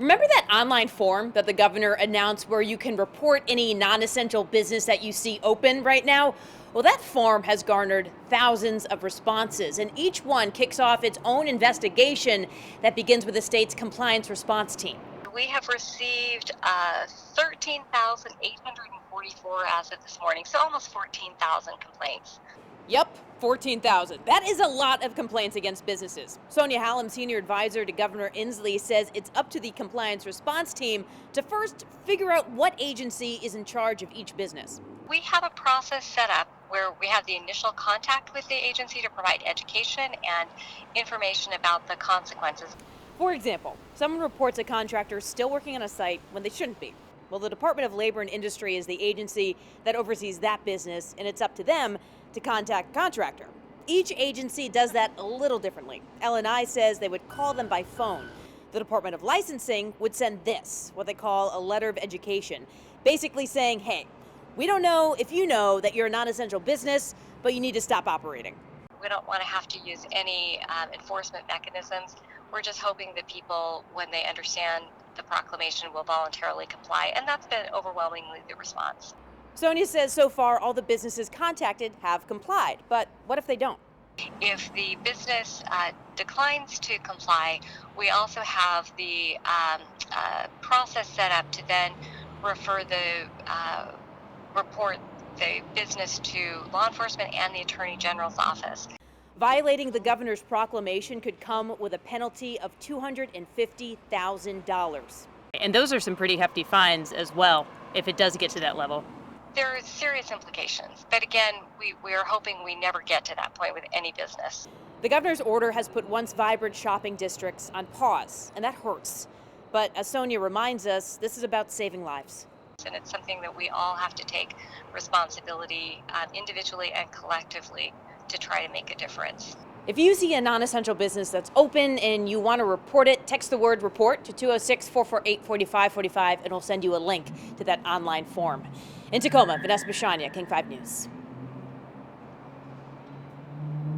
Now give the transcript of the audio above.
Remember that online form that the governor announced where you can report any non essential business that you see open right now? Well, that form has garnered thousands of responses, and each one kicks off its own investigation that begins with the state's compliance response team. We have received 13,844 as of this morning, so almost 14,000 complaints. Yep, 14,000. That is a lot of complaints against businesses. Sonia Hallam, senior advisor to Governor Inslee, says it's up to the compliance response team to first figure out what agency is in charge of each business. We have a process set up where we have the initial contact with the agency to provide education and information about the consequences. For example, someone reports a contractor still working on a site when they shouldn't be. Well, the Department of Labor and Industry is the agency that oversees that business, and it's up to them to contact the contractor. Each agency does that a little differently. L&I says they would call them by phone. The Department of Licensing would send this, what they call a letter of education, basically saying, hey, we don't know if you know that you're a non-essential business, but you need to stop operating. We don't want to have to use any enforcement mechanisms. We're just hoping that people, when they understand the proclamation, will voluntarily comply, and that's been overwhelmingly the response. Sonia says so far all the businesses contacted have complied, but what if they don't? If the business declines to comply, we also have the process set up to then refer report the business to law enforcement and the Attorney General's office. Violating the governor's proclamation could come with a penalty of $250,000. And those are some pretty hefty fines as well, if it does get to that level. There are serious implications, but again, we are hoping we never get to that point with any business. The governor's order has put once vibrant shopping districts on pause, and that hurts. But as Sonia reminds us, this is about saving lives. And it's something that we all have to take responsibility individually and collectively to try to make a difference. If you see a non-essential business that's open and you want to report it, text the word report to 206-448-4545 and we'll send you a link to that online form. In Tacoma, Vanessa Bashania, King 5 News.